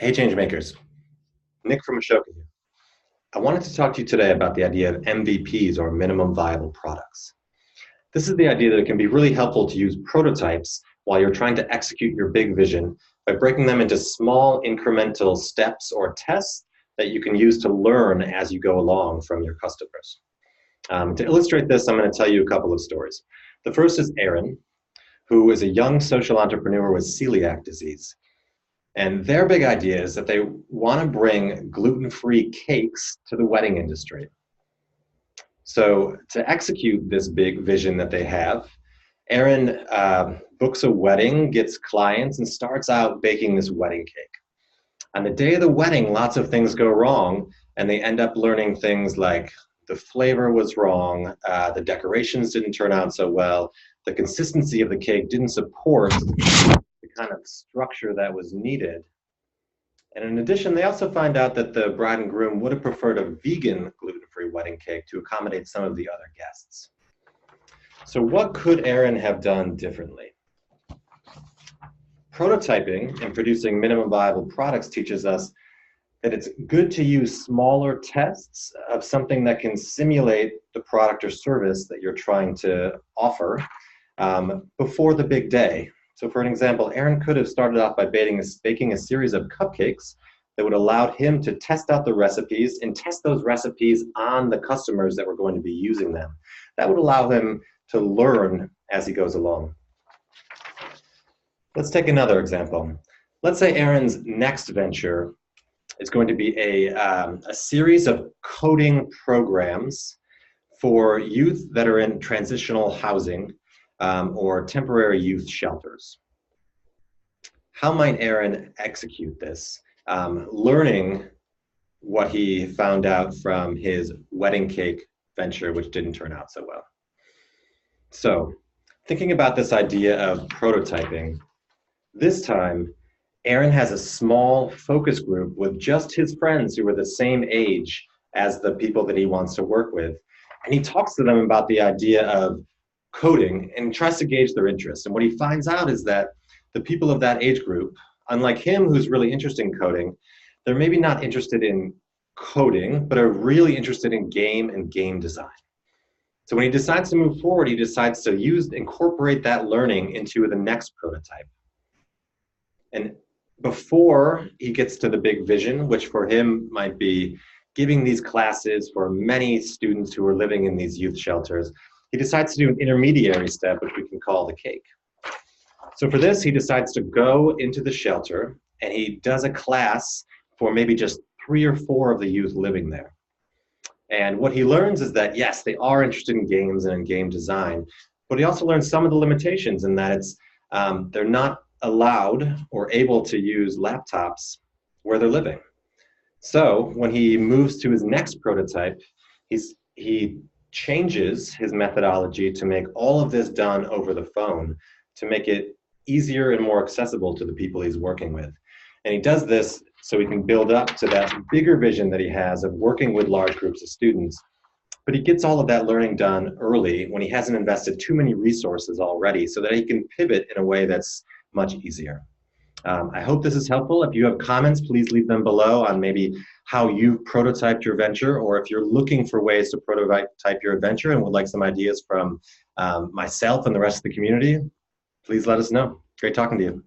Hey, Changemakers. Nick from Ashoka here. I wanted to talk to you today about the idea of MVPs, or minimum viable products. This is the idea that it can be really helpful to use prototypes while you're trying to execute your big vision by breaking them into small incremental steps or tests that you can use to learn as you go along from your customers. To illustrate this, I'm going to tell you a couple of stories. The first is Aaron, who is a young social entrepreneur with celiac disease. And their big idea is that they want to bring gluten-free cakes to the wedding industry. So to execute this big vision that they have, Aaron books a wedding, gets clients, and starts out baking this wedding cake. On the day of the wedding, lots of things go wrong, and they end up learning things like the flavor was wrong, the decorations didn't turn out so well, the consistency of the cake didn't support the kind of structure that was needed. And in addition, they also find out that the bride and groom would have preferred a vegan gluten-free wedding cake to accommodate some of the other guests. So what could Aaron have done differently? Prototyping and producing minimum viable products teaches us that it's good to use smaller tests of something that can simulate the product or service that you're trying to offer before the big day. So for an example, Aaron could have started off by baking a series of cupcakes that would allow him to test out the recipes and test those recipes on the customers that were going to be using them. That would allow him to learn as he goes along. Let's take another example. Let's say Aaron's next venture is going to be a series of coding programs for youth that are in transitional housing or temporary youth shelters. How might Aaron execute this, learning what he found out from his wedding cake venture, which didn't turn out so well? So, thinking about this idea of prototyping, this time, Aaron has a small focus group with just his friends who are the same age as the people that he wants to work with. And he talks to them about the idea of coding and tries to gauge their interest. And what he finds out is that the people of that age group, unlike him who's really interested in coding, they're maybe not interested in coding, but are really interested in game and game design. So when he decides to move forward, he decides to incorporate that learning into the next prototype. And before he gets to the big vision, which for him might be giving these classes for many students who are living in these youth shelters, he decides to do an intermediary step, which we can call the cake. So for this, he decides to go into the shelter and he does a class for maybe just 3 or 4 of the youth living there. And what he learns is that, yes, they are interested in games and in game design, but he also learns some of the limitations in that it's they're not allowed or able to use laptops where they're living. So when he moves to his next prototype, he changes his methodology to make all of this done over the phone to make it easier and more accessible to the people he's working with. And he does this so he can build up to that bigger vision that he has of working with large groups of students. But he gets all of that learning done early when he hasn't invested too many resources already so that he can pivot in a way that's much easier. I hope this is helpful. If you have comments, please leave them below on maybe how you prototyped your venture, or if you're looking for ways to prototype your venture and would like some ideas from myself and the rest of the community, please let us know. Great talking to you.